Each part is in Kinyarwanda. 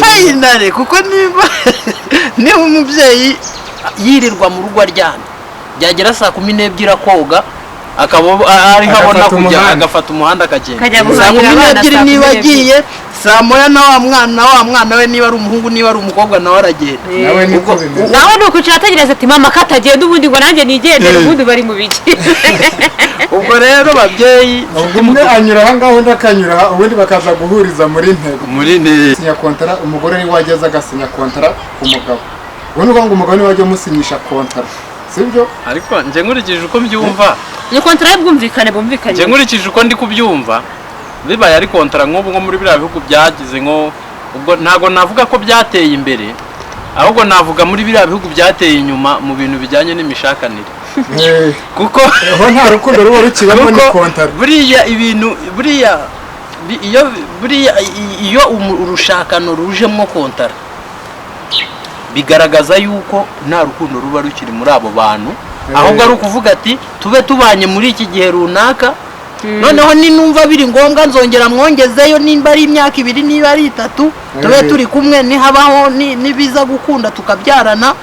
finale kuko niba umubyeyi yirirwa mu rugo aryamye byagera saa 12 akoga akaba ari habona kujya agafata umuhanda akagenda saa 12 niba agiye saa moya na wa mwana we niba ari umuhungu niba ari umukobwa nawe aragenda nawe nuko cyategereza ati mama katagenda ubundi ngo nanjye nigendere ubundi bari mu biki ubwo rero babyeyi umwe anyura aha ngaho ndakanyura ubundi bakaza guhuriza muri ntego sinya kontara umugore ni wageza agasinya kontara ku mugabo ubona ngo umugabo ni wajya musinyisha kontara sibyo ariko nje nkurikije uko mbyumva ni kontara y'ubwumvikane nje nkurikije uko ndi kubyumva bibaye ari kontara nk'ubu nko muri biriya bihugu byagize nko ubwo ntago navuga ko byateye imbere ahubwo navuga muri biriya bihugu byateye inyuma mu bintu bijyanye n'imishakaniye kuko aho nta rukundo ruba rukibamo ni kontara buriya ibintu iyo urushakano rujemo kontara bigaragaza yuko nta rukundo ruba rukiri muri abo bantu ahubwo ari ukuvuga ati tube tubanye muri iki gihe runaka noneho ninumva biri ngombwa nzongera mwongezeyo nimba ari imyaka 2 niba ari 3 tube turi kumwe nihabaho nibiza gukunda tukabyarana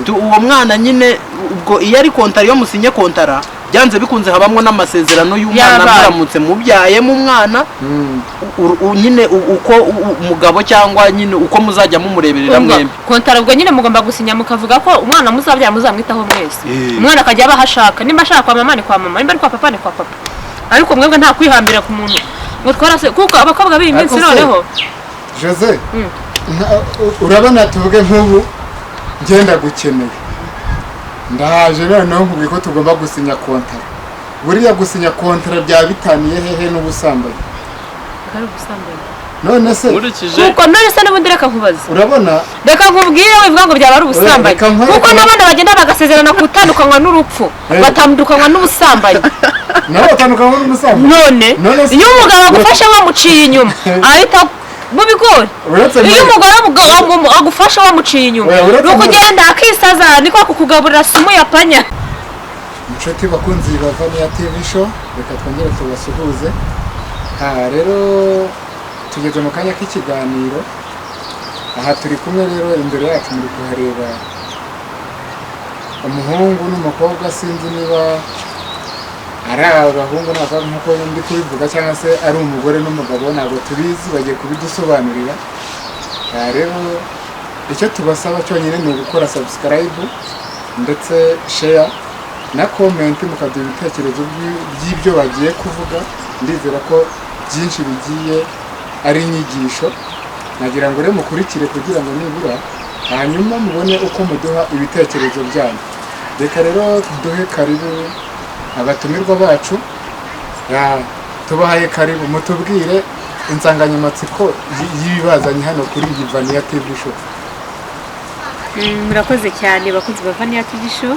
uwo mwana nyine ubwo iyo ari kontara yo musinye kontara byanze bikunze habamwe n'amasezerano y'umwana muramutse mubyayemo umwana nyine uko umugabo cyangwa nyine uko muzajya mumureberera mwembi kontara ubwo nyine mugomba gusinya mukavuga ko umwana muzabyara muzamwitaho mwese umwana akajya abahashaka nimba ashaka kwa mama ni kwa mama nimba ari kwa papa ni kwa papa ariko mwebwe nta kwihambira ku muntu ngo twarase kuko abakobwa biri iminsi noneho Jose urabona tuvuge nk'ubu ngenda gukeneye ndaje noneho nkubwiye ko tugomba gusinya kontara buriya gusinya kontara bya bitaniye hehe n'ubusambanyi ari ubusambanyi none se kuko none se n'ubundi reka nkubaze urabona reka nkubwire wivuga ngo byaba ari ubusambanyi kuko n'abandi bagenda bagasezerana kutandukanywa n'urupfu batandukanywa n'ubusambanyi nawe batandukanywa n'ubusambanyi none iyo umugabo agufasha wamuciye inyuma ahita mu bigori iyo umugore agufasha wamuciye inyuma nuko ugenda akisaza niko kukugaburira sumu ya panya inshuti bakunzi ba Vania TV show reka twongere tubasuhuze rero tugeze mu kanya k'ikiganiro aha turi kumwe rero imbere yacu muri kuhareba umuhungu n'umukobwa sinzi niba ari abahungu n'abakobwa nk'uko ndi kubivuga cyangwa se ari umugore n'umugabo ntabwo tubizi bagiye kubidusobanurira rero icyo tubasaba cyonyine ni ugukora subscribe ndetse share na comment mukaduha ibitekerezo by'ibyo bagiye kuvuga ndizera ko byinshi bigiye ari inyigisho nagira ngo rero mukurikire kugira ngo nibura hanyuma mubone uko muduha ibitekerezo byanyu reka rero duhe karibu abatumirwa bacu tubahaye karibu mutubwire insanganyamatsiko y'ibibazanye hano kuri Vania TV show murakoze cyane bakunzi ba Vania TV show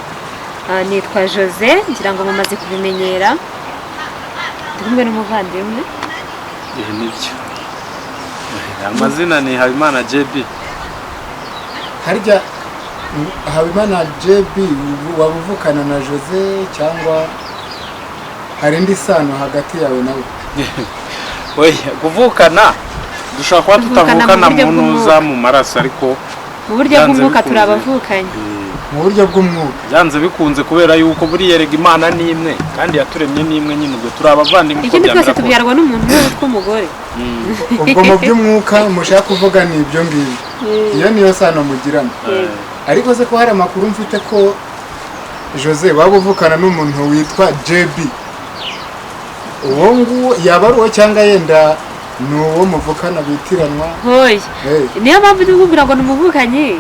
nitwa Jose ngira ngo mumaze kubimenyera ndumwe n'umuvandimwe nibyo amazina ni Habimana JB harya Habimana JB wabuvukana na Jose cyangwa hari indi sano hagati yawe nawe oya kuvukana dushobora kuba tutavukana mu ntuza mu maraso ariko mu buryo bw'umwuka turabavukanye mu buryo bw'umwuka byanze bikunze kubera yuko buri yerega Imana ni imwe kandi yaturemye ni imwe nyine ubwo turabavandimwe uko byamera twese tubyarwa n'umuntu w'umugore ubwo mu by'umwuka mushaka kuvuga ni ibyo ngibyo iyo niyo sano mugirana ariko se ko hari amakuru mfite ko Jose waba uvukana n'umuntu witwa JB uwo nguwo yaba ari uwo cyangwa yenda ni uwo muvukana bitiranwa hoya niyo mpamvu ndikubwira ngo numuvukanye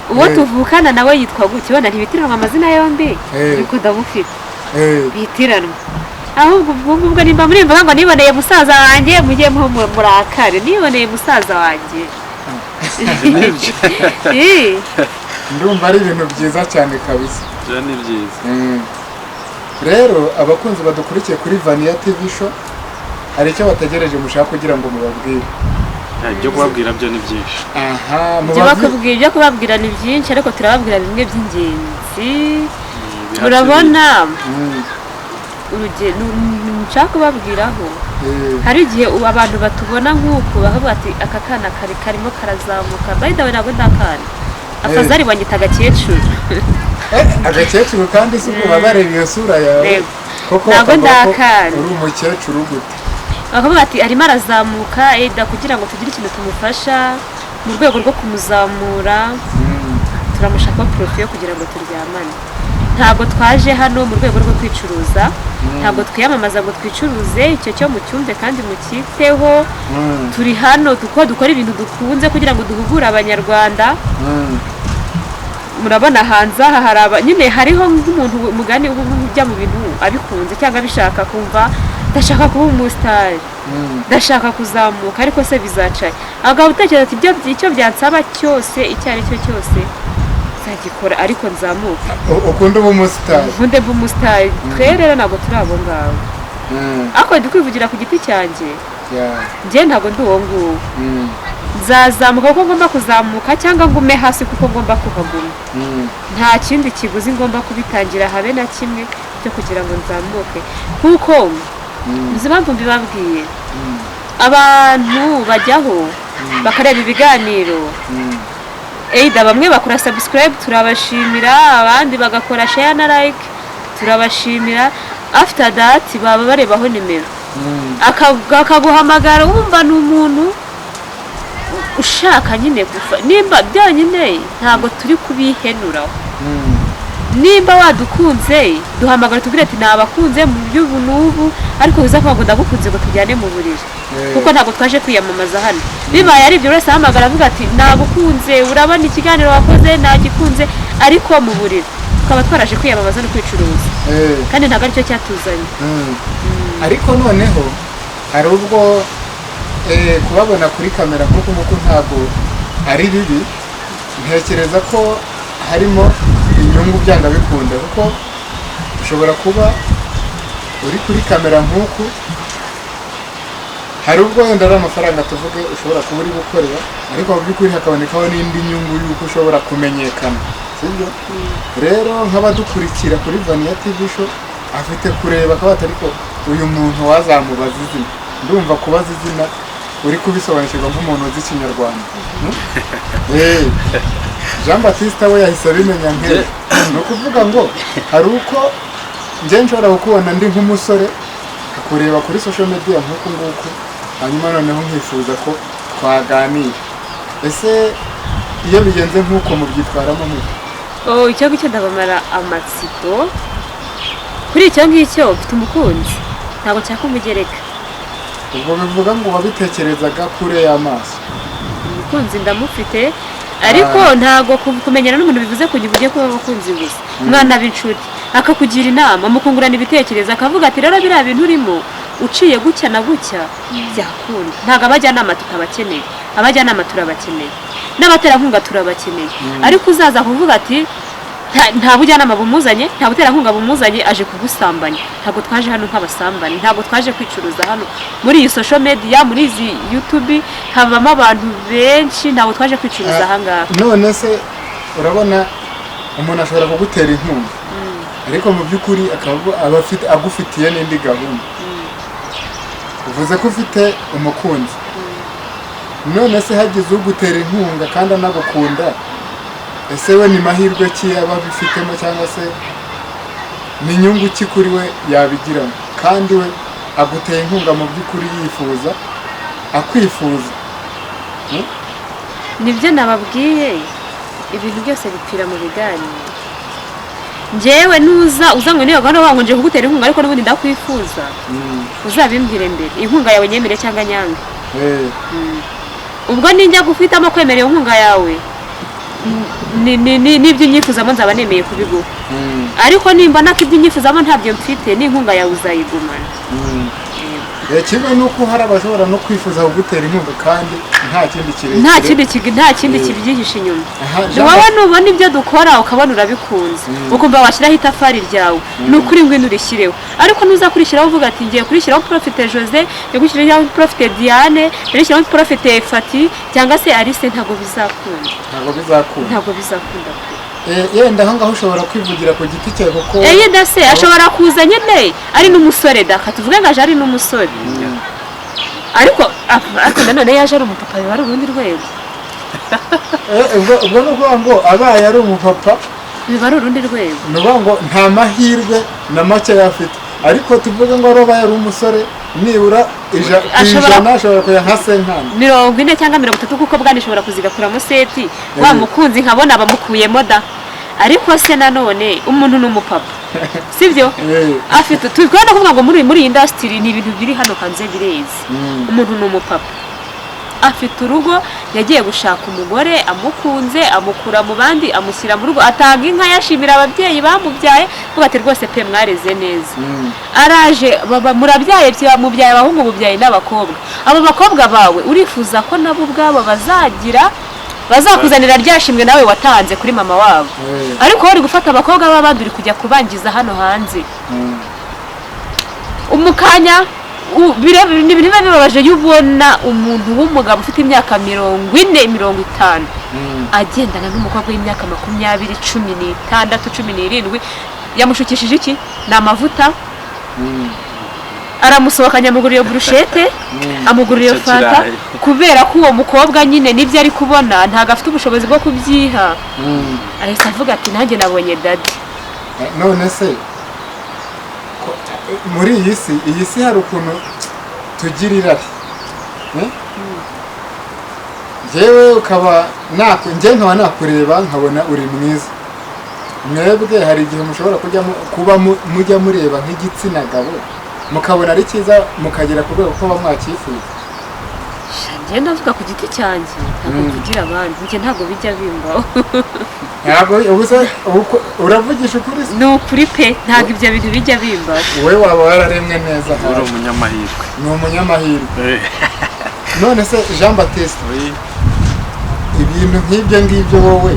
uwo tuvukana nawe yitwa gutyo wenda ntibitiranwa amazina yombi ariko ndamufite bitiranwa ahubwo ubwo nimba murimba ngo niboneye musaza wanjye mujye murakare niboneye musaza wanjye ndumva ari ibintu byiza cyane kabisa ni byiza rero abakunzi badukurikiye kuri Vania TV show hari icyo bategereje mushaka kugira ngo mubabwire ibyo kubabwira byo ni byinshi ibyo kubabwira ni byinshi ariko turababwira bimwe by'ingenzi urabona urugero nshaka kubabwiraho hari igihe abantu batubona nk'uko bavuga ati aka kana karimo karazamuka by the way ntabwo ndakana afazari wanyita agakecuru agakecuru kandi si ubwo bareba iyo sura yawe koko ntabwo ndakana uri umukecuru gute bakavuga ati arimo arazamuka kugira ngo tugire ikintu tumufasha mu rwego rwo kumuzamura turamushaka profile kugira ngo turyamane ntabwo twaje hano mu rwego rwo kwicuruza ntabwo twiyamamaza ngo twicuruze icyo cyo mu cyumve kandi mukiteho turi hano dukora ibintu dukunze kugira ngo duhugure abanyarwanda murabona hanze aha hari nyine hariho nk'umuntu mugani ujya mu bintu abikunze cyangwa abishaka kumva ndashaka kuba umusitari ndashaka kuzamuka ariko se bizacaye agahita utekereza ati icyo byansaba cyose icyo ari cyo cyose nzagikora ariko nzamuka ukunda uba umusitari ukunde mba umusitari twe rero ntabwo turi abo ngabo ariko ndi kwivugira ku giti cyanjye njye ntabwo ndi uwo nguwo nzazamuka kuko ngomba kuzamuka cyangwa ngume hasi kuko ngomba kuhaguma nta kindi kiguzi ngomba kubitangira habe na kimwe cyo kugira ngo nzamuke kuko nzi impamvu mbibabwiye abantu bajyaho bakareba ibiganiro bamwe bakora subscribe turabashimira abandi bagakora share na like turabashimira after that baba barebaho nimero akaguhamagara wumva ni umuntu ushaka nyine nimba byonyine ntabwo turi kubihenuraho nimba wadukunze duhamagara tubwire ati nabakunze mu by'ubu n'ubu ariko biza kuvuga ngo ndagukunze ngo tujyane mu buriri kuko ntabwo twaje kwiyamamaza hano bibaye ari ibyo wese ahamagara avuga ati nagukunze urabona ikiganiro wakoze nagikunze ariko mu buriri tukaba twaraje kwiyamamaza no kwicuruza kandi ntabwo aricyo cyatuzanye ariko noneho hari ubwo kubabona kuri kamera kuko ntabwo ari bibi ntekereza ko harimo inyungu byanga bikunda kuko ushobora kuba uri kuri kamera nk'uku hari ubwo wenda ari amafaranga tuvuge ushobora kuba uri gukorera ariko mu by'ukuri hakabonekaho n'indi nyungu y'uko ushobora kumenyekana sibyo rero nk'abadukurikira kuri Vania TV show afite kureba ko ariko uyu muntu wazamubaza izina ndumva kubaza izina uri kubisobanukirwa nk'umuntu uzi ikinyarwanda Jean Baptiste we yahise abimenya nk'ejo ni ukuvuga ngo hari uko njye nshobora kukubona ndi nk'umusore kureba kuri social media nk'uku nguku hanyuma noneho nkifuza ko twaganira ese iyo bigenze nk'uko mubyitwaramo muto icyo ngicyo ndabamara amatsiko kuri icyo ngicyo mfite umukunzi ntabwo cyakumugereka ubwo bivuga ngo wabitekerezaga kure y'amaso umukunzi ndamufite ariko ntabwo kumenyana n'umuntu bivuze kugira ugiye kuba abakunzi gusa umwana b'inshuti akakugira inama mukungurana ibitekerezo akavuga ati rero biriya bintu urimo uciye gutya na gutya byakunda ntabwo abajyanama tutabakeneye abajyanama turabakeneye n'abaterankunga turabakeneye ariko uzaza kuvuga ati nta bujyanama bumuzanye nta buterankunga bumuzanye aje kugusambanya ntabwo twaje hano nk'abasambanyi ntabwo twaje kwicuruza hano muri iyi social media muri izi YouTube habamo abantu benshi ntabwo twaje kwicuruza ahangaha none se urabona umuntu ashobora kugutera inkunga ariko mu by'ukuri aba agufitiye n'indi gahunda uvuze ko ufite umukunzi none se hagize ugutera inkunga kandi anagukunda ese we ni mahirwe ki aba abifitemo cyangwa se ni inyungu ki kuri we yabigiramo kandi we aguteye inkunga mu by'ukuri yifuza akwifuza nibyo nababwiye ibintu byose bipfira mu biganiro njyewe uzanywe niyo gahunda wangu nje kugutera inkunga ariko n'ubundi ndakwifuza uzabimbwire mbere inkunga yawe nyemere cyangwa nyange ubwo ninjya gufitamo kwemera iyo nkunga yawe n'ibyo unyifuzamo nzaba nemeye kubiguha ariko nimba nako ibyo unyifuzamo ntabyo mfite n'inkunga yawe uzayigumana kimwe nuko hari abashobora no kwifuza kugutera inkunga kandi nta kindi kibyihishe inyuma wowe nubona ibyo dukora ukabona urabikunze ukumva washyiraho itafari ryawe ni ukuri ngwino urishyireho ariko nuza kurishyiraho uvuga ati ngiye kurishyiraho Profite Jose ngiye kurishyiraho Profite Diane kurishyiraho Profite Fati cyangwa se Alice ntabwo bizakunda yenda aho ngaho ushobora kwivugira ku giti cyawe kuko yenda se ashobora kuza nyine ari n'umusore daka tuvuge ngo aje ari n'umusore ariko nanone yaje ari umupapa biba ari urundi rwego ubwo ni ukuvuga ngo abaye ari umupapa biba ari urundi rwego ni ukuvuga ngo nta mahirwe na make afite ariko tuvuge ngo abaye ari umusore nibura ijana ashobora kujya nka senkani 40 cyangwa 30 kuko bwana ishobora kuzigakuramo seti wa mukunzi nkabona abamukuyemo da ariko se nanone umuntu n'umupapa sibyo afite twikwana kuvuga ngo muri industry ni ibintu biri hano kanze birezi umuntu n'umupapa afite urugo yagiye gushaka umugore amukunze amukura mu bandi amushyira mu rugo atanga inka yashimira ababyeyi bamubyaye kuko ati rwose pe mwareze neza araje murabyaye mubyaye abahungu mubyaye n'abakobwa abo bakobwa bawe urifuza ko nabo ubwabo bazakuzanira ryashimwe nawe watanze kuri mama wabo ariko wari gufata abakobwa b'abandi uri kujya kubangiza hano hanze umukanya ni ibintu biba bibabaje iyo ubona umuntu w'umugabo ufite imyaka 40 50 agendana n'umukobwa w'imyaka 20 16 17 yamushukishije iki ni amavuta aramusohokanya amugurira brushete amugurira fanta kubera ko uwo mukobwa nyine nibyo ari kubona ntago afite ubushobozi bwo kubyiha ariko avuga ati nanjye nabonye dadi none se muri iyi si hari ukuntu tugira irari njyewe ukaba nkaba nakureba nkabona uri mwiza mwebwe hari igihe mushobora kuba mujya mureba nk'igitsina gabo mukabona ari cyiza mukagera ku rwego ko bamwakifuza njye ndavuga ku giti cyanjye ntabwo kugira abandi njye ntabwo bijya bimbaho ntabwo uravugisha ukuri ni ukuri pe ntabwo ibyo bintu bijya bimbaho wowe waba wararemwe neza uri umunyamahirwe ni umunyamahirwe none se Jean Baptiste ibintu nk'ibyo ngibyo wowe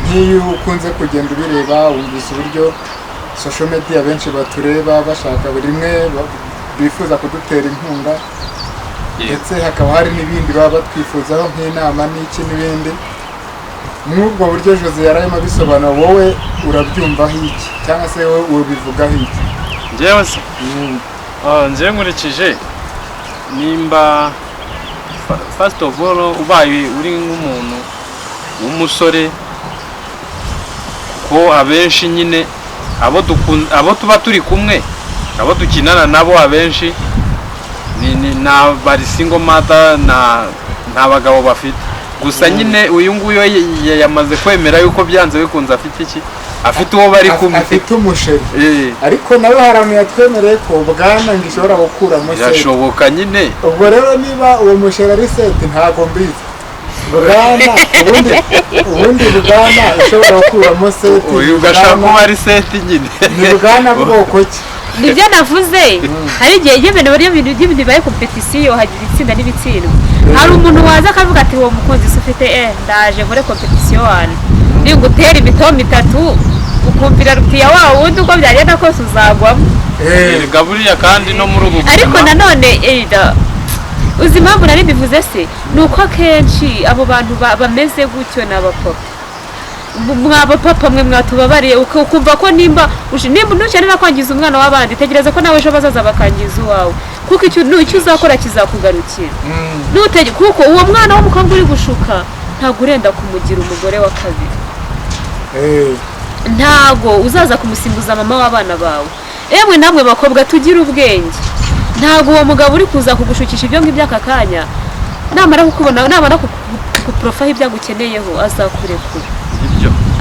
nk'iyo ukunze kugenda ubireba wumvise uburyo social media benshi batureba bashaka buri rimwe bifuza kudutera inkunga ndetse hakaba hari n'ibindi baba batwifuzaho nk'inama n'iki n'ibindi n'ubwo buryo Jose yarayemo abisobanura wowe urabyumvaho iki cyangwa se wowe ubivugaho iki njyewe se njyewe nkurikije nimba first of all ubaye uri nk'umuntu w'umusore ko abenshi nyine abo tuba turi kumwe abo dukinana nabo abenshi na bari single mother nta bagabo bafite gusa nyine uyu nguyu yamaze kwemera yuko byanze bikunze afite iki afite uwo bari kumwe afite umusheri ariko nawe haramwe yatwemereye ko bwana ngishobora gukuramo seti yashoboka nyine ubwo rero niba uwo musheri ari seti ntago mbizi bwana ubundi bwana ushobora gukuramo seti uyu ugashaka kuba ari seti nyine ni bwana bwoko ki nibyo navuze hari igihe ibintu bibaye kompetisiyo hagira itsinda n'ibitsindwa hari umuntu waza akavuga ati uwo mukunzi se ufite ndaje muri kompetisiyo wane ningutera imitoma 3 ukumvira rutiya wa wundi uko byagenda kose uzagwamo gaburiya kandi no muri ubu ariko nanone uzi impamvu nari bivuze se ni uko akenshi abo bantu bameze gutyo n'abapapa mwabapapa mwe mwatubabariye ukumva ko nimba ntukenera kwangiza umwana w'abandi tegereza ko nawe ejo bazaza bakangiza uwawe kuko icyo uzakora kizakugarukira kuko uwo mwana w'umukobwa uri gushuka ntabwo urenda kumugira umugore wa kabiri ntabwo uzaza kumusimbuza mama w'abana bawe emwe namwe bakobwa tugira ubwenge ntabwo uwo mugabo uri kuza kugushukisha ibyo ngibyo aka kanya namara kukuprofaho ibyo agukeneyeho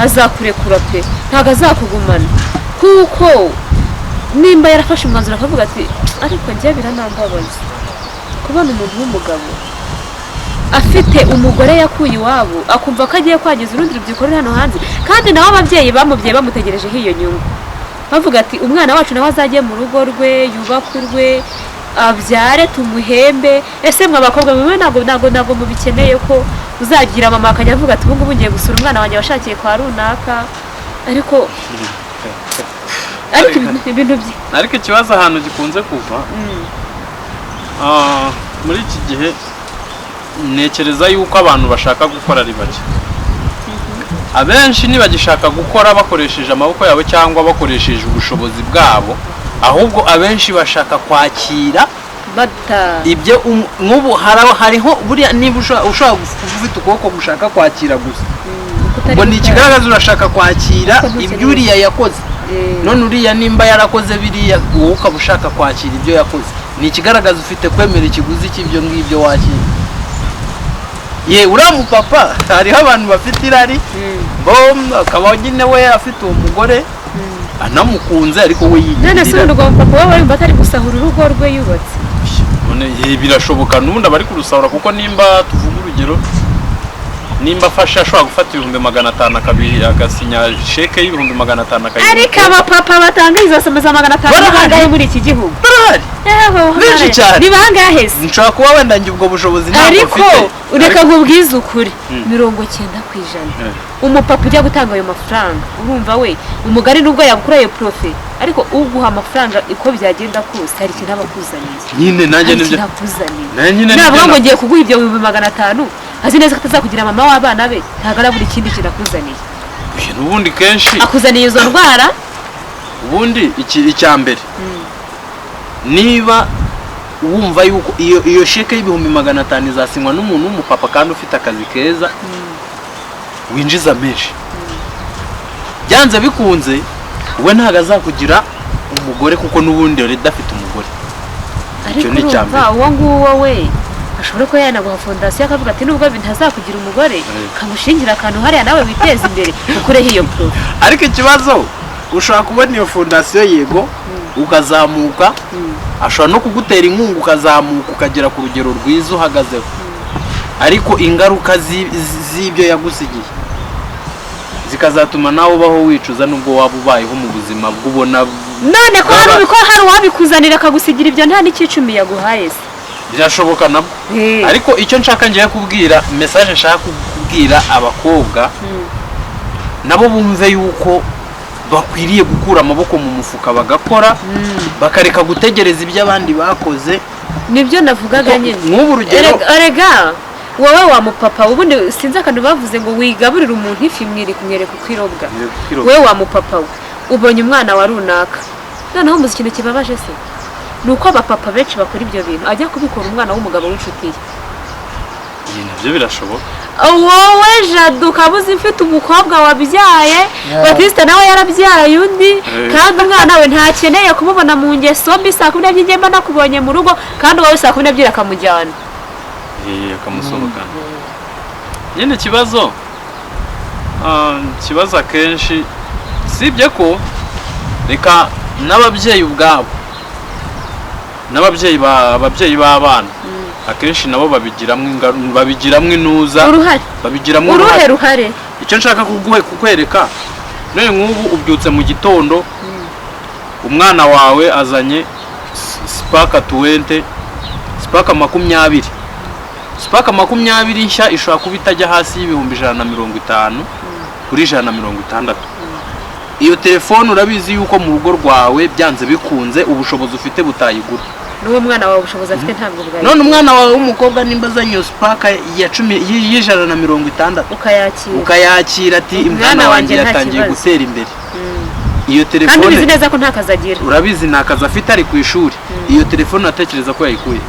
azakurekura pe ntabwo azakugumana kuko nimba yarafashe umwanzuro akavuga ati ariko njye biranambabaza kubona umuntu w'umugabo afite umugore yakuye iwabo akumva ko agiye kwangiza urundi rubyiruko ruri hano hanze kandi nawe ababyeyi bamubyeyi bamutegerejeho iyo nyungu bavuga ati umwana wacu nawe azajye mu rugo rwe yubakwe abyare tumuhembe ese mwe abakobwa mwe ntabwo mubikeneye ko uzagira mama akajya avuga ati ubu ngubu ngiye gusura umwana wanjye washakiye kwa runaka ariko ibintu bye ariko ikibazo ahantu gikunze kuva muri iki gihe ntekereza yuko abantu bashaka gukora ari bake abenshi ntibagishaka gukora bakoresheje amaboko yabo cyangwa bakoresheje ubushobozi bwabo, ahubwo abenshi bashaka kwakira ibyo nk'ubu hariho buriya niba ushobora ufite ukuboko gushaka kwakira gusa ngo ni ikigaragaza urashaka kwakira ibyo uriya yakoze. none uriya nimba yarakoze biriya wowe ukaba ushaka kwakira ibyo yakoze, ni ikigaragaza ufite kwemera ikiguzi cy'ibyo ngibyo wakira. ye uriya mupapa hariho abantu bafite irari akaba nyine we afite uwo mugore anamukunze ariko we yigirira. none se uwo mupapa we wumva atari gusahura urugo rwe yubatse? birashoboka n'ubundi abari kurusahura, kuko nimba tuvuga urugero, nimba afasha ashobora gufata 500 agasinya sheke y'ibihumbi 500 ariko abapapa batanga izo soma za 500 bangahe muri iki gihugu? benshi cyane. ni bangahe se? nshobora kuba wenda njye ubwo bushobozi ntabwo mfite, ariko ureka nkubwize ukuri 90% umupapa ujya gutanga ayo mafaranga, urumva we umugari nubwo yagukura iyo profe, ariko uguha amafaranga uko byagenda kose hari ikintu aba akuzaniye. nyine nanjye nibyo ntabwo ngo ngiye kuguha ibyo 500 azi neza ko atazakugira mama w'abana be, ntabwo arabura ikindi kintu akuzaniye. n'ubundi kenshi akuzaniye izo ndwara. ubundi icya mbere niba wumva yuko iyo sheke y'ibihumbi 500 izasinywa n'umuntu w'umupapa kandi ufite akazi keza winjiza menshi, byanze bikunze we ntabwo azakugira umugore, kuko n'ubundi yari adafite umugore. ariko urumva uwo nguwo we ashobora ko yanaguha fondasiyo akavuga ati nubwo ntazakugira umugore kamushingira akantu hariya nawe witeza imbere ukureho iyo pro. ariko ikibazo ushobora kubona iyo fondasiyo yego ukazamuka, ashobora no kugutera inkunga ukazamuka ukagera ku rugero rwiza uhagazeho, ariko ingaruka z'ibyo yagusigiye zikazatuma nawe ubaho wicuza nubwo waba ubayeho mu buzima bw'ubona. none ko hari uwabikuzanira akagusigira ibyo nta n'ikicumi yaguhaye se? birashoboka nabwo. ariko icyo nshaka ngiye kubwira, message nshaka kubwira abakobwa nabo bumve yuko bakwiriye gukura amaboko mu mufuka bagakora, bakareka gutegereza ibyo abandi bakoze. nibyo navugaga nyine. nk'ubu urugero erega wowe wa mupapa ubundi sinzi akantu bavuze ngo wigaburira umuntu ifi kumwereka uko irobwa. wowe wa mupapa we ubonye umwana wa runaka, noneho muzi ikintu kibabaje se ni uko abapapa benshi bakora ibyo bintu ajya kubikora umwana w'umugabo w'inshuti ye. nabyo birashoboka. wowe Jado ukaba uzi ufite umukobwa wabyaye, Batista nawe yarabyaye undi, kandi umwana we ntakeneye kumubona mu ngeso mbi. saa 12 ngenda nakubonye mu rugo, kandi wowe saa 12 akamujyana akamusohokana. nyine ikibazo akenshi sibye ko reka n'ababyeyi ubwabo ababyeyi b'abana akenshi nabo babigiramo inuza, babigiramo uruhare. icyo nshaka kukwereka, none nk'ubu ubyutse mu gitondo umwana wawe azanye sipaka 20 sipaka 20 sipaka 20 nshya ishobora kuba itajya hasi y'ibihumbi 150 kuri 160. iyo telefone urabizi yuko mu rugo rwawe byanze bikunze ubushobozi ufite butayigura. n'uwo mwana wawe ubushobozi afite ntabwo bwawe. none umwana wawe w'umukobwa nimba azanye sipaka ya 150 ukayakira ati umwana wanjye yatangiye gutera imbere. iyo telefone kandi ubizi neza ko nta kazi agira. urabizi nta kazi afite ari ku ishuri. iyo telefone atekereza ko yayikuye.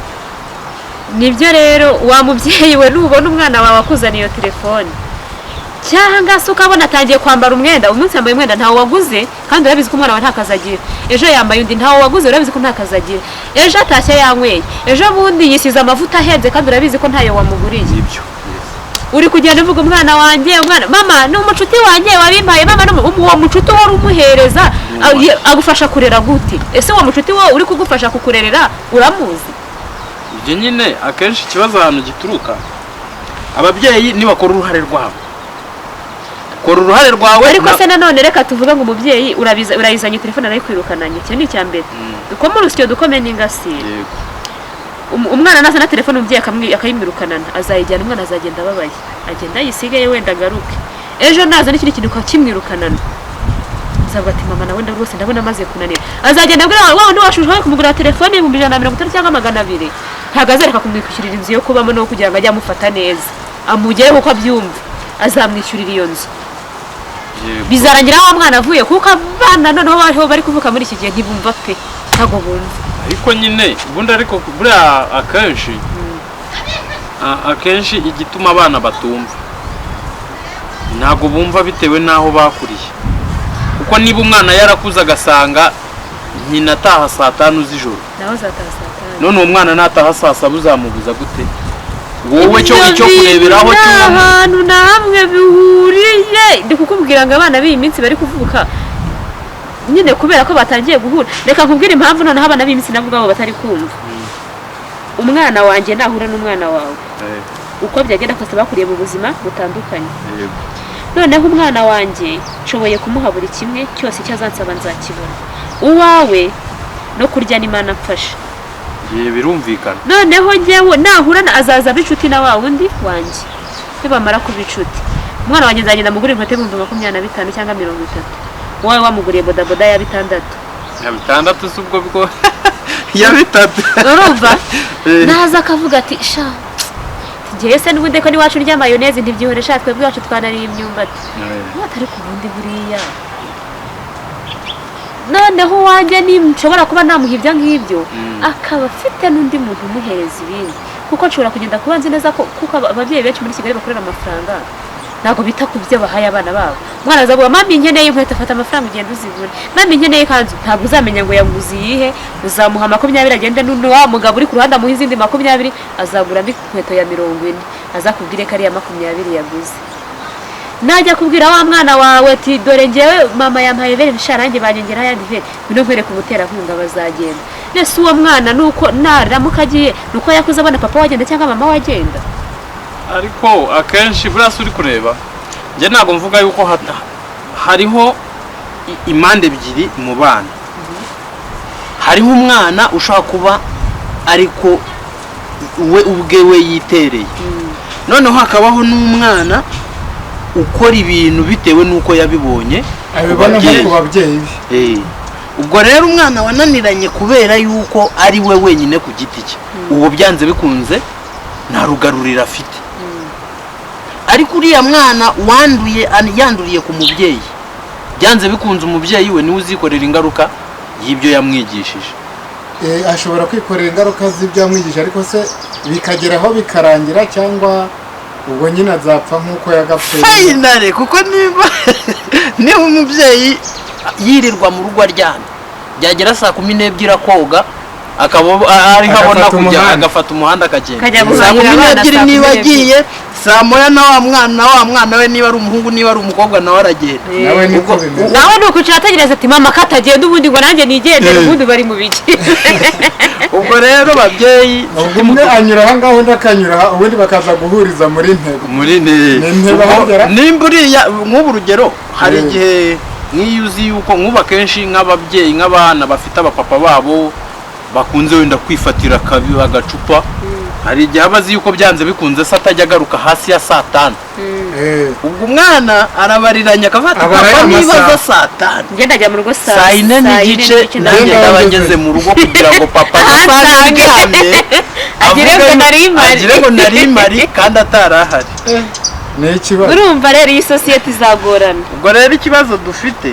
nibyo rero wa mubyeyi we nubona umwana wawe akuzaniye iyo telefone cyangwa se ukabona atangiye kwambara umwenda, umunsi yambaye umwenda ntawo waguze kandi urabizi ko umwana wawe nta kazi agira, ejo yambaye undi ntawo waguze urabizi ko nta kazi agira, ejo atashye yanyweye, ejo bundi yisize amavuta ahenze kandi urabizi ko ntayo wamuguriye. nibyo uri kugenda uvuga umwana wanjye, mama ni umucuti wanjye wabimpaye, mama uwo mucuti wari umuhereza agufasha kurera gute? ese uwo mucuti wowe uri kugufasha kukurerera uramuzi? ibyo nyine akenshi ikibazo ahantu gituruka, ababyeyi nibakora uruhare rwabo, kora uruhare rwawe. ariko se nanone reka tuvuga ngo umubyeyi urayizanye telefone arayikwirukananye, icyo ni icya mbere. dukome urusyo dukome n'ingasire. umwana nasa na telefone umubyeyi akayimwirukanana, azayijyana, umwana azagenda ababaye, agenda yisigaye wenda agaruke, ejo naza n'ikindi kintu kimwirukanana azavuga ati mama nawe rwose ndabona amaze kunanira, azagenda abwira wa wundi washushaho kumugura telefone y'ibihumbi 150 cyangwa 200, ntabwo azareka kumwishyurira inzu yo kubamo no kugira ngo ajye amufata neza, amugereho uko abyumva, azamwishyurira iyo nzu. bizarangira wa mwana avuye kuko abana noneho bari kuvuka muri iki gihe ntibumva pe ntago bumva ariko nyine ubundi ariko buriya akenshi igituma abana batumva ntago bumva bitewe n'aho bakuriye kuko niba umwana yarakuze agasanga nyina ataha saa 5 z'ijoro naho zataha saa 5 none uwo mwana nataha saa 7 uzamubuza gute wowe cyo kureberaho ahantu na hamwe bihuriye ndi kukubwira ngo abana b'iyi minsi bari kuvuka nyine kubera ko batangiye guhura reka nkubwire impamvu noneho abana b'iyi minsi nabo ubwabo batari kumva umwana wanjye nahura n'umwana wawe uko byagenda kose bakuriye mu buzima butandukanye noneho umwana wanjye nshoboye kumuha buri kimwe cyose cyazansaba nzakibona uwawe no kurya n'Imana mfasha birumvikana noneho njyewe nahura azaza b'inshuti na wa wundi wanjye nibamara kuba inshuti umwana wanjye nzagenda mugurira inkweto y'ibihumbi 25 cyangwa 30 wowe wamuguriye bodaboda ya 6 ya 6 subwo bwo ya 3 urumva naza akavuga ati sha ngiye se n'ubundi ko niwacu rya mayoneze ntibyihore twebwe wacu twanariye imyumbati atari ku bundi buriya noneho wanjye nshobora kuba namuhibya nk'ibyo akaba afite n'undi muntu umuhereza ibindi kuko nshobora kugenda kuba nzi neza ko kuko ababyeyi benshi muri Kigali bakorera amafaranga ntago bita ku byo bahaye abana babo umwana azavuga mami nkeneye inkweto afata amafaranga ugenda uzigura mami nkeneye kanzu ntabwo uzamenya ngo yaguze iyihe uzamuha 20 agende n'uno wa mugabo uri ku ruhande amuha izindi 20 azagura inkweto ya 40 azakubwire ko ari ya 20 yaguze najya kubwira wa mwana wawe ati dore ngewe mama yampaye vere bisharange banyengera yandi vere bino kwere kumutera nkunga bazagenda nese uwo mwana nuko naramuka agiye nuko yakuze abana papa wagenda cyangwa mama wagenda ariko akenshi burasi uri kureba nje ntago mvuga yuko hariho imande ebyiri mu bana hariho umwana ushaka kuba ariko we ubwewe yitereye noneho hakabaho n'umwana ukora ibintu bitewe nuko yabibonye abibona nko ku babyeyi be ubwo rero umwana wananiranye kubera yuko ari we wenyine ku giti cye uwo byanze bikunze nta rugarurira afite ariko uriya mwana yanduriye ku mubyeyi byanze bikunze umubyeyi we niwe uzikorera ingaruka y'ibyo yamwigishije ashobora kwikorera ingaruka z'ibyo yamwigishije ariko se bikageraho bikarangira cyangwa ubwo nyine azapfa nk'uko yagapfuye finale kuko niba umubyeyi yirirwa mu rugo aryamye byagera saa 12 akoga akaba ari habona kujya agafata umuhanda akagenda saa 12 niba agiye saa moya na wa mwana we niba ari umuhungu niba ari umukobwa nawe aragenda nawe nuko cyategereza ati mama katagenda ubundi ngo nanjye nigendere ubundi bari mu biki ubwo rero babyeyi umwe anyura aha ngaho undi akanyura ubundi bakaza guhuriza muri ntego nimba uriya nk'ubu urugero hari igihe nk'iyuzi yuko nk'uba kenshi nk'ababyeyi nk'abana bafite abapapa babo bakunze wenda kwifatira agacupa hari igihe abazi yuko byanze bikunze se atajya agaruka hasi ya saa 5 ubwo umwana arabariranya akafata papa nibaza saa 5 ngenda ajya mu rugo saa 4 n'igice nanjye ndabageze mu rugo kugira ngo papa asange hamwe agire ngo nari mari kandi atarahari urumva rero iyi sosiyete izagorana ubwo rero ikibazo dufite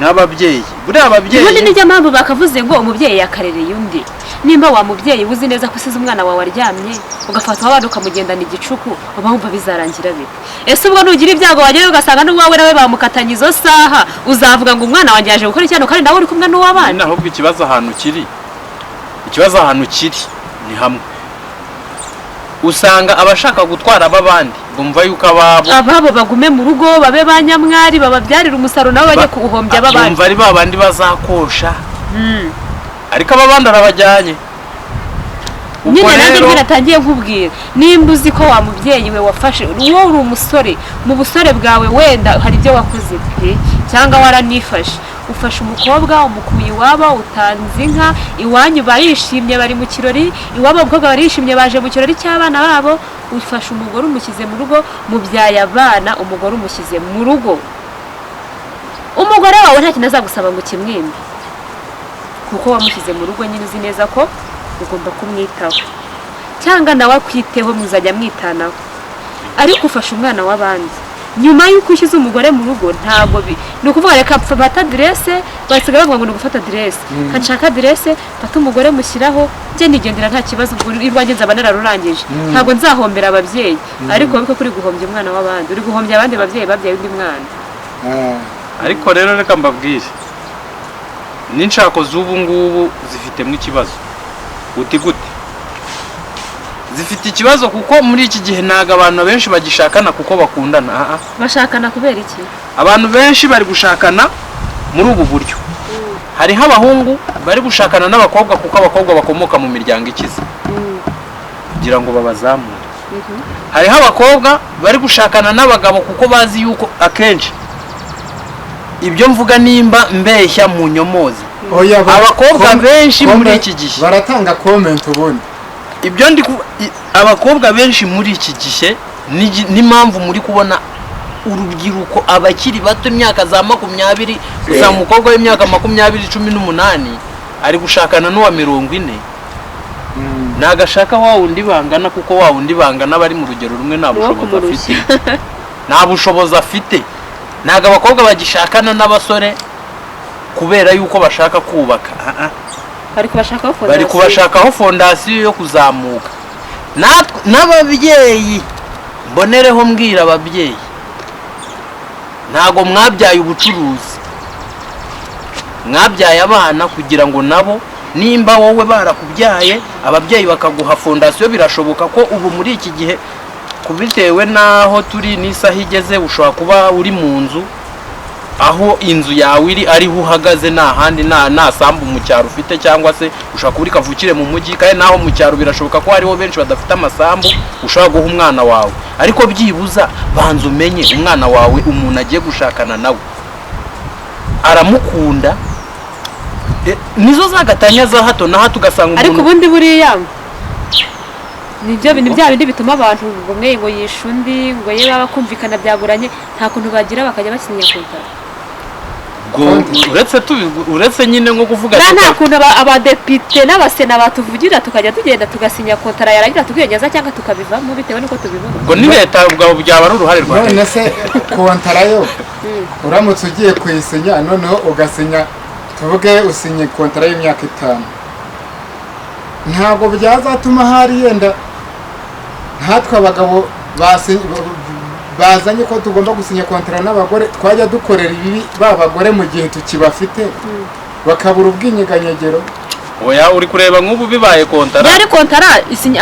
n'ababyeyi buriya ababyeyi ubundi nijya mpamvu bakavuze ngo umubyeyi yakarereye undi nimba wa mubyeyi uzi neza ko usize umwana wawe aryamye ugafata abana ukamugendana igicuku uba wumva bizarangira bite ese ubwo nugira ibyago wagera ugasanga n'uwawe nawe bamukatanye izo saha uzavuga ngo umwana wanjye yaje gukora icyano kandi nawe uri kumwe n'uw'abana ahubwo ikibazo ahantu kiri ni hamwe usanga abashaka gutwara ababandi bumva yuko ababo bagume mu rugo babe banyamwari bababyarira umusaruro nabo bajye kubuhombya ababandi bumva ari babandi bazakosha ariko ababandi arabajyanye nyine nanjye natangiye nkubwira nimba uzi ko wa mubyeyi we wafashe wowe uri umusore mu busore bwawe wenda hari ibyo wakoze cyangwa waranifashe ufashe umukobwa umukuye iwabo utanze inka iwanyu barishimye bari mu kirori iwabo abakobwa barishimye baje mu kirori cy'abana babo ufashe umugore umushyize mu rugo mubyaye abana umugore umushyize mu rugo umugore wawe nta kintu azagusaba ngo kimwime kuko wamushyize mu rugo nyine uzi neza ko ugomba kumwitaho cyangwa nawe akwiteho muzajya mwitanaho ariko ufashe umwana w'abandi nyuma y'uko ushyize umugore mu rugo ntabwo ni ukuvuga reka fata aderese basigaye bavuga ngo ni ugufata aderese nshaka aderese fata umugore mushyiraho njye nigendera nta kibazo irwanjye nzaba nararurangije ntabwo nzahombera ababyeyi ariko wibuke ko uri guhombya umwana w'abandi uri guhombya abandi babyeyi babyaye undi mwana ariko rero reka mbabwire n'inshako z'ubu ngubu zifitemo ikibazo gute zifite ikibazo kuko muri iki gihe ntago abantu benshi bagishakana kuko bakundana bashakana kubera iki abantu benshi bari gushakana muri ubu buryo hariho abahungu bari gushakana n'abakobwa kuko abakobwa bakomoka mu miryango ikize kugira ngo babazamure hariho abakobwa bari gushakana n'abagabo kuko bazi yuko akenshi ibyo mvuga nimba mbeshya mu nyomozi abakobwa benshi muri iki gihe baratanga comment ubundi ibyo abakobwa benshi muri iki gihe n'impamvu muri kubona urubyiruko abakiri bato imyaka za 20 gusa umukobwa w'imyaka 18 ari gushakana n'uwa 40 nagashaka wa wundi bangana kuko wa wundi bangana bari mu rugero rumwe nta bushobozi afite ntago abakobwa bagishakana n'abasore kubera yuko bashaka kubaka bari kubashakaho fondasiyo yo kuzamuka n'ababyeyi mbonereho mbwira ababyeyi ntago mwabyaye ubucuruzi mwabyaye abana kugira ngo nabo nimba wowe barakubyaye ababyeyi bakaguha fondasiyo birashoboka ko ubu muri iki gihe kubitewe naho turi n'isaha igeze ushobora kuba uri mu nzu aho inzu yawe iri ariho uhagaze nta handi nta sambu mu cyaro ufite cyangwa se ushobora kuba uri kavukire mu mujyi kandi naho mu cyaro birashoboka ko hariho benshi badafite amasambu ushobora guha umwana wawe ariko byibuza banza umenye umwana wawe umuntu agiye gushakana nawe aramukunda nizo zagatanya za hato na hato ugasanga umuntu ariko ubundi buriya nibyo bintu bya bindi bituma abantu umwe ngo yisha undi ngo ye baba kumvikana byaguranye nta kuntu bagira bakajya basinya kontara uretse nyine nko kuvuga nta kuntu abadepite n'abasena batuvugira tukajya tugenda tugasinya kontara yarangira tukiyongeza cyangwa tukabivamo bitewe n'uko tubivuga ngo ni leta ubwo byaba ari uruhare rwawe none se kontara yo uramutse ugiye kuyisinya noneho ugasinya tuvuge usinye kontara y'imyaka 5 ntabwo byazatuma hari yenda ntatwe abagabo bazanye ko tugomba gusinya kontara n'abagore twajya dukorera ibi babagore mu gihe tukibafite bakabura ubwinyeganyegero oya uri kureba nk'ubu bibaye kontara yari kontara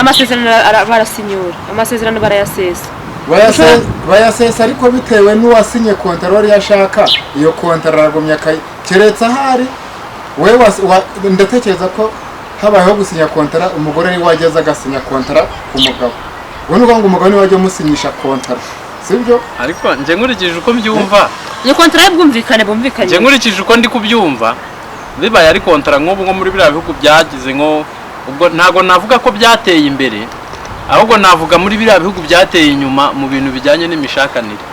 amasezerano barasinyura amasezerano barayasesa bayasesa ariko bitewe n'uwasinye kontara wari yashaka iyo kontara aragumya keretse ahari wewe ndatekereza ko habayeho gusinya kontara umugore ni wageze agasinya kontara ku mugabo ubwo nuko ngo umugabo ni wajya musinyisha kontara sibyo ariko nje nkurikije uko mbyumva iyo kontara y'ubwumvikane bumvikanye nje nkurikije uko ndi kubyumva bibaye ari kontara nk'ubu nko muri biriya bihugu byagize nko ubwo ntago navuga ko byateye imbere ahubwo navuga muri biriya bihugu byateye inyuma mu bintu bijyanye n'imishakaniire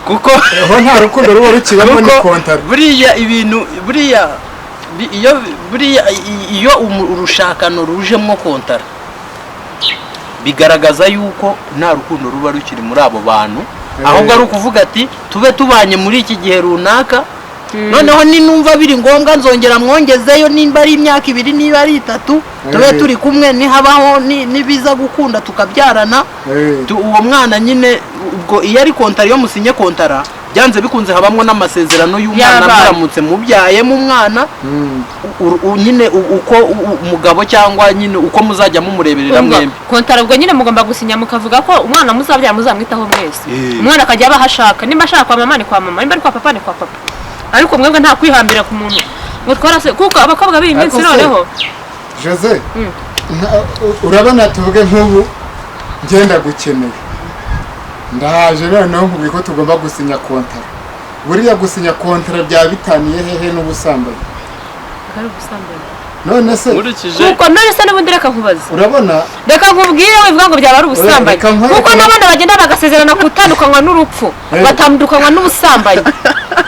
kuko aho nta rukundo ruba rukibamo ni kontara buriya ibintu iyo urushakano rujemo kontara bigaragaza yuko nta rukundo ruba rukiri muri abo bantu ahubwo ari ukuvuga ati tube tubanye muri iki gihe runaka noneho ninumva biri ngombwa nzongera mwongezeyo nimba ari imyaka 2 niba ari 3 tube turi kumwe nihabaho nibiza gukunda tukabyarana uwo mwana nyine ubwo iyo ari kontara iyo musinye kontara byanze bikunze habamwe n'amasezerano y'umwana muramutse mubyayemo umwana nyine uko umugabo cyangwa nyine uko muzajya mumureberera mwembi kontara ubwo nyine mugomba gusinya mukavuga ko umwana muzabyara muzamwitaho mwese umwana akajya abahashaka nimba ashaka kwa mama ni kwa mama nimba ari kwa papa ni kwa papa ariko mwebwe nta kwihambira ku muntu ngo twarase kuko abakobwa b'iyi minsi noneho Jose urabona tuvuge nk'ubu ngenda gukeneye ndahaje noneho nkubwiye ko tugomba gusinya kontara buriya gusinya kontara bya bitaniye hehe n'ubusambanyi ari ubusambanyi none se kuko none se n'ubundi reka nkubaze urabona reka nkubwire wivuga ngo byaba ari ubusambanyi kuko n'abana bagenda bagasezerana gutandukanywa n'urupfu batandukanywa n'ubusambanyi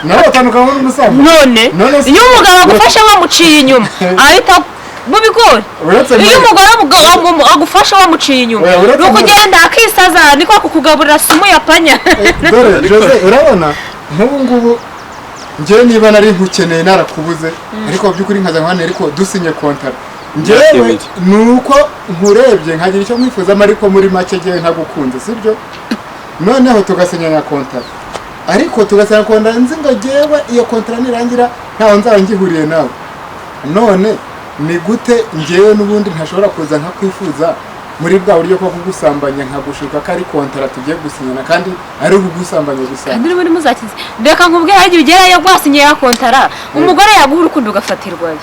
nabo batandukanywa n'ubusambanyi none iyo umugabo agufashe wamuciye inyuma ahita mu bigori iyo umugore agufasha wamuciye inyuma ni ukugenda akisaza niko kukugaburira sumu ya panya. Dore Jose urabona nk'ubu ngubu njyewe niba nari nkukeneye narakubuze ariko by'ukuri nkaza nkane ariko dusinye kontara njyewe nuko nkurebye nkagira icyo mwifuza ariko muri make njyewe ntagukunze sibyo noneho tugasinyanya kontara ariko tugasanga kontara nzi ngo njyewe iyo kontara nirangira ntaho nzaba ngihuriye nawe none ni gute njyewe n'ubundi ntashobora kuza nkakwifuza muri bwa buryo ko kugusambanya nkagushuka ko ari kontara tugiye gusinyana kandi ari ugusambanya gusa kandi muri muzakize reka nkubwire hari bigerayo gwasinye ya kontara umugore yaguha urukundo ugafatirwayo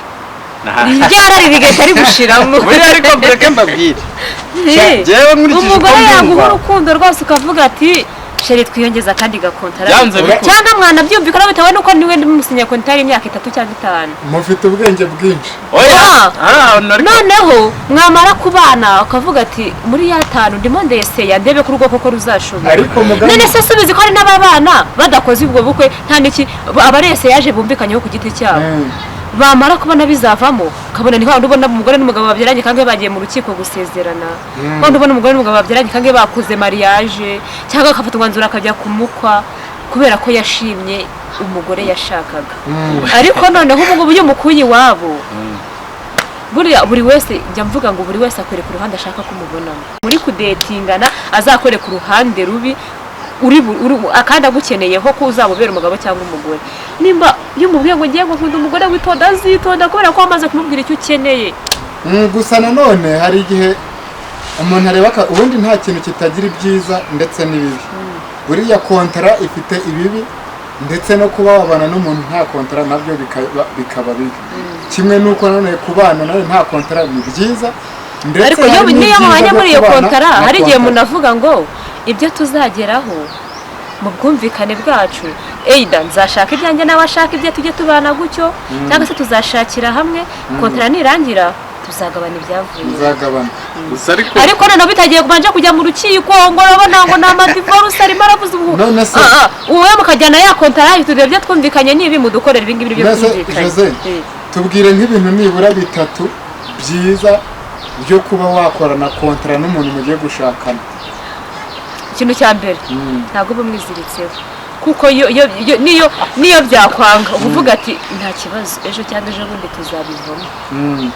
ibyara rigahita rigushiramo buri ariko breke mbabwire jewe nkurikije umugore yaguha urukundo rwose ukavuga ati sheri twiyongeza kandi gakontara cyangwa mwana byumvikana bitawe nuko niwe musinya kontara imyaka 3 cyangwa 5 mufite ubwenge bwinshi noneho mwamara kubana ukavuga ati muri ya 5 ndimo ndese ndebe ku rugo koko ruzashobora none se subizi ko ari n'ababana badakoze ubwo bukwe nta niki abarese yaje bumvikanyeho ku giti cyabo bamara kubona bizavamo kabona ni kandi ubona umugore n'umugabo babyaranye kandi bagiye mu rukiko gusezerana kandi ubona umugore n'umugabo babyaranye kandi bakoze mariage cyangwa akafata umwanzuro akajya kumukwa kubera ko yashimye umugore yashakaga ariko noneho ubu uyu mukuyi wabo buri wese njya mvuga ngo buri wese akwereka uruhande ashaka kumubonamo muri kudetingana azakwereka uruhande rubi akandi agukeneyeho ko uzamubera umugabo cyangwa umugore nimba iyo umubwiye ngo ngiye gukunda umugore witonda azitonda kubera ko wamaze kumubwira icyo ukeneye gusa nanone hari igihe umuntu areba ubundi nta kintu kitagira ibyiza ndetse n'ibibi buriya kontara ifite ibibi ndetse no kuba wabana n'umuntu nta kontara nabyo bikaba bibi kimwe nuko nanone kubana nawe nta kontara ni byiza ariko niyo mwanya muri iyo kontara hari igihe umuntu avuga ngo ibyo tuzageraho mu bwumvikane bwacu eida nzashaka ibyanjye nawe ashaka ibyo tujye tubana gutyo cyangwa se tuzashakira hamwe kontara nirangira tuzagabana ibyavuye ariko noneho bitagiye kubanje kujya mu rukiko ngo urabona ngo ni amadivorce arimo aravuze ubu uwe mukajyana ya kontara yitudire byo twumvikanye nibi mudukorera ibingibi byo twumvikanye tubwire nk'ibintu nibura 3 byiza byo kuba wakorana kontara n'umuntu mugiye gushakana ikintu cya mbere ntabwo bumwiziritseho kuko niyo byakwanga uvuga ati nta kibazo ejo cyangwa ejo bundi tuzabivamo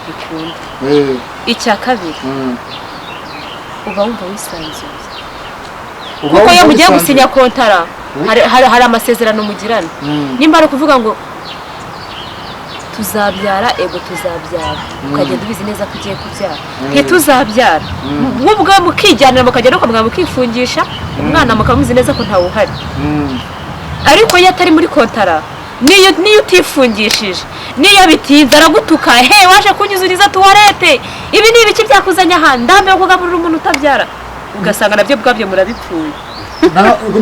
bikunda icya kabiri uba wumva wisanzuye kuko iyo mugiye gusinya kontara hari amasezerano mugirana nimba ari ukuvuga ngo tuzabyara tuzabyara ukagenda ubizi neza ko ugiye kubyara ntituzabyara nk'ubwo mukijyanira mukagenda mukifungisha umwana mukamuzi neza ko ntawe uhari ariko iyo atari muri kontara niyo utifungishije niyo bitinze aragutuka waje kunyuzuriza tuwarete ibi ni ibiki byakuzanye aha ndambe kugaburira umuntu utabyara ugasanga nabyo bwabyo murabipfuye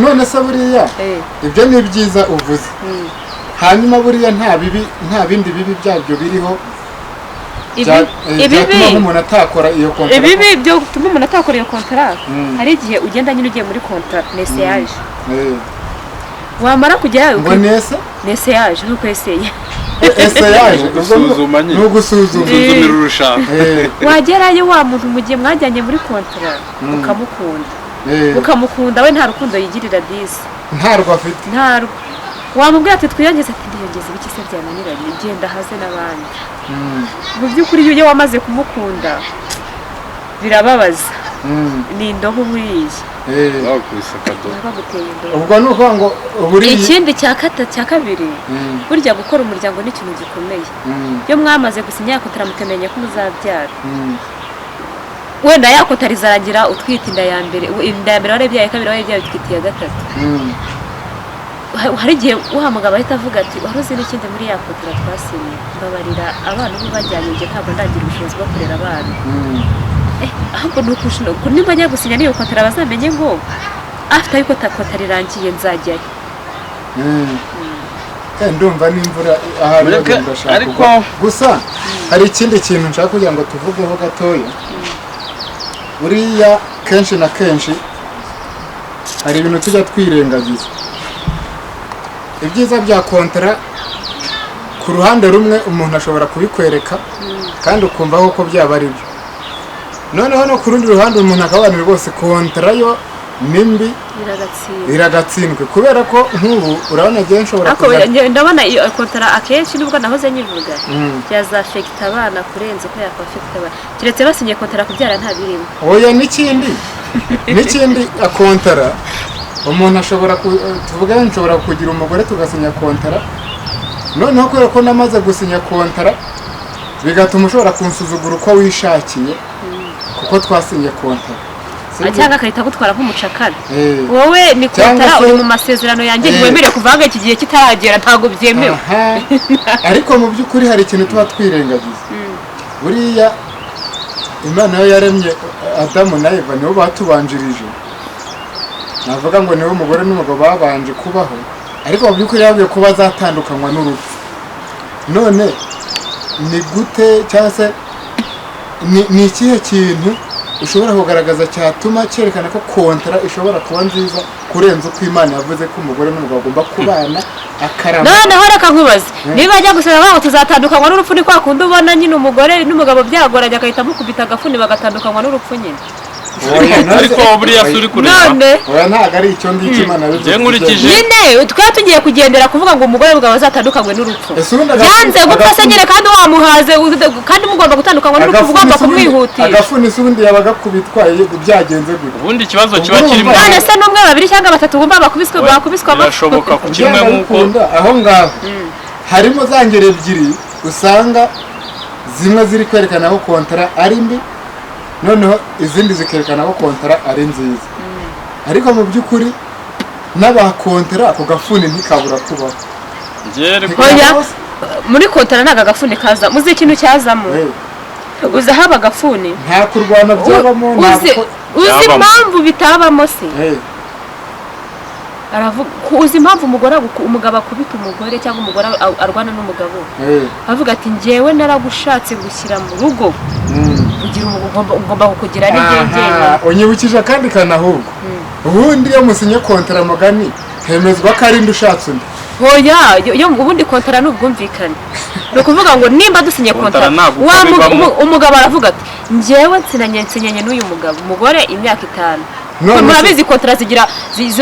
none se buriya ibyo ni byiza uvuze hanyuma buriya nta bindi bibi byabyo biriho byatuma umuntu atakora iyo kontara ibibi byo gutuma umuntu atakora iyo kontara hari igihe ugenda nyine ugiye muri kontara neseyaje wamara kujyayo ngo neseyaje nuko eseye eseyaje ni ugusuzumira urushaka wagerayo wa muntu mu gihe mwajyanye muri kontara ukamukunda we nta rukundo yigirira disi ntarwo afite wamubwira ati twiyongeze ati ndiyongeze ibiki se byananiranye genda haze n'abandi mu by'ukuri iyo wamaze kumukunda birababaza ni indobo buriye ubwo ni ukuvuga ngo ikindi cya kabiri burya gukora umuryango ni ikintu gikomeye iyo mwamaze gusinya kontara mutemenye ko muzabyara wenda ya kontara izarangira utwite inda ya mbere warabyaye kabiri warabyaye utwite iya gatatu hari igihe uhamugabo ahita avuga ati waruzi n'ikindi muri ya kontara twasinye mbabarira abana ubu bajyanye njye ntabwo ndagira ubushobozi bwo kurera abana ahubwo ni uko niba ajya gusinya n'iyo kontara bazamenye ngo afite ariko kontara irangiye nzajyayo ndumva n'imvura ahantu ndashaka gusa hari ikindi kintu nshaka kugira ngo tuvugeho gatoya buriya kenshi na kenshi hari ibintu tujya twirengagiza ibyiza bya kontara ku ruhande rumwe umuntu ashobora kubikwereka kandi ukumva ko byaba ari byo. Noneho no ku rundi ruhande umuntu akabana rwose kontara yo nimbi iragatsindwe kubera ko nk'ubu urabona gihe nshobora ndabona iyo kontara akenshi nubwo nahoze nyivuga byazafekita abana kurenza uko yakwafekita abana kiretse basinye kontara kubyara nta birimo. Oya n'ikindi kontara umuntu ashobora tuvuga nshobora kugira umugore tugasinya kontara noneho kubera ko namaze gusinya kontara bigatuma ushobora kunsuzugura uko wishakiye kuko twasinye kontara cyangwa akahita agutwara nk'umucakara. Wowe ni kontara uri mu masezerano yanjye ntiwemerewe kuvanga iki gihe kitaragera ntabwo byemewe. Ariko mu by'ukuri hari ikintu tuba twirengagiza buriya Imana yo yaremye Adamu na Eva nibo batubanjirije navuga ngo niwe umugore n'umugabo babanje kubaho ariko mu by'ukuri yabwiye ko bazatandukanywa n'urupfu. None ni gute cyangwa se ni ikihe kintu ushobora kugaragaza cyatuma cyerekana ko kontara ishobora kuba nziza kurenza uko Imana yavuze ko umugore n'umugabo bagomba kubana akarama? Noneho reka nkubaze niba ajya gusaba babo tuzatandukanywa n'urupfu ni kwa kundi ubona nyine umugore n'umugabo byagoranye agahita amukubita agafuni bagatandukanywa n'urupfu nyine. Ariko buriya suri kureba oya ntago ari icyo ngicyo Imana yavuze nyine twa tugiye kugendera kuvuga ngo umugore n'umugabo bazatandukanywe n'urupfu yanze gupfa se nyine kandi wamuhaze kandi mugomba gutandukanywa n'urupfu ugomba kumwihutisha. Agafuni se ubundi yabaga kubitwaye byagenze gute? Ubundi ikibazo kiba kirimo none se n'umwe babiri cyangwa batatu ugomba bakubiswa birashoboka ku kimwe nk'uko aho ngaho harimo za ngero ebyiri usanga zimwe ziri kwerekana ko kontara ari mbi noneho izindi zikerekana ko kontara ari nziza ariko mu by'ukuri n'abakontara ako gafuni ntikabura kubaho. Muri kontara ntago agafuni kaza muzi ikintu cyazamo uzi haba agafuni nta kurwana byabamo uzi impamvu bitabamo se uzi impamvu umugabo akubita umugore cyangwa umugore arwana n'umugabo avuga ati njyewe naragushatse gushyira mu rugo kugira ugomba kukugira n'igengenge. Unyibukije kandi kanahubwo ubundi iyo musinye kontara mugani hemezwa ko ari ushatse undi. Oya yo ubundi kontara n'ubwumvikane ni ukuvuga ngo nimba dusinye kontara umugabo aravuga ati njyewe nsinanye n'uyu mugabo umugore imyaka 5 murabizi kontara zigira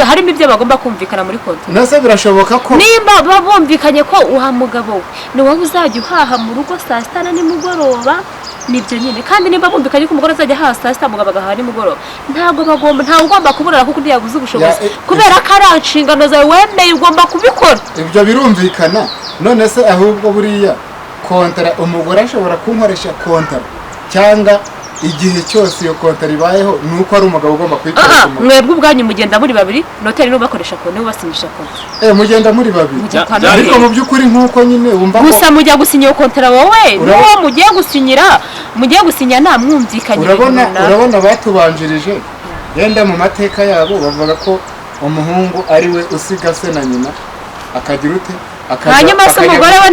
harimo ibyo bagomba kumvikana muri kontara. Nase birashoboka ko nimba bumvikanye ko uha mugabo ni wowe uzajya uhaha mu rugo saa 6 nimugoroba nibyo nyine kandi nimba bumvikanye ko umugore azajya haha saa 6 mugabo agahaha nimugoroba ntago ugomba kuburara kuko yabuze ubushobozi kubera ko ari inshingano zawe wemeye ugomba kubikora. Ibyo birumvikana none se ahubwo buriya kontara umugore ashobora kunkoresha kontara cyangwa igihe cyose iyo kontara ibayeho nuko ari umugabo ugomba kwitwara. Mwebwe ubwanyu mugenda muri babiri noteri n'ubakoresha konti ubasinyisha kontara mugenda muri babiri ariko mu by'ukuri nkuko nyine wumva ko gusa mujya gusinya iyo kontara wowe n'uwo mugiye gusinya nta mwumvikanye. urabona batubanjirije yenda mu mateka yabo bavuga ko umuhungu ari we usiga se na nyina akagira ute hanyuma se umugore we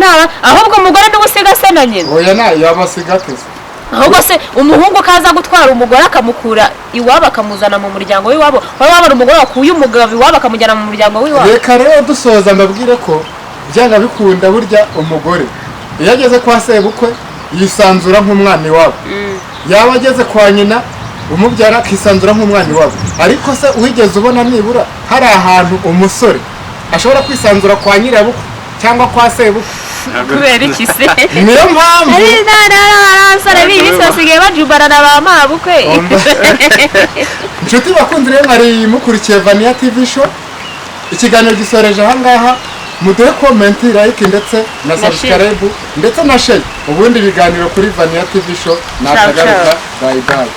ahubwo umugore niwe usiga se na nyina. Oya yabasiga tese ahubwo se umuhungu kaza gutwara umugore akamukura iwabo akamuzana mu muryango w'iwabo wabona umugore wakuye umugabo iwabo akamujyana mu muryango w'iwabo. Reka rero dusoza mbabwire ko byanga bikunda burya umugore iyo ageze kwa sebukwe yisanzura nk'umwana iwabo yaba ageze kwa nyina umubyara akisanzura nk'umwana iwabo ariko se wigeze ubona nibura hari ahantu umusore ashobora kwisanzura kwa nyirabukwe cyangwa kwa sebukwe kubera iki se? Niyo mpamvu abasore b'iyi basigaye bajubarana ba mabukwe. Inshuti bakunzi rero mwari mukurikiye Vania TV show ikiganiro gisoreje aha ngaha muduhe comment like ndetse na subscribe ndetse na share ubundi biganiro kuri Vania TV show nakagaruka bye bye.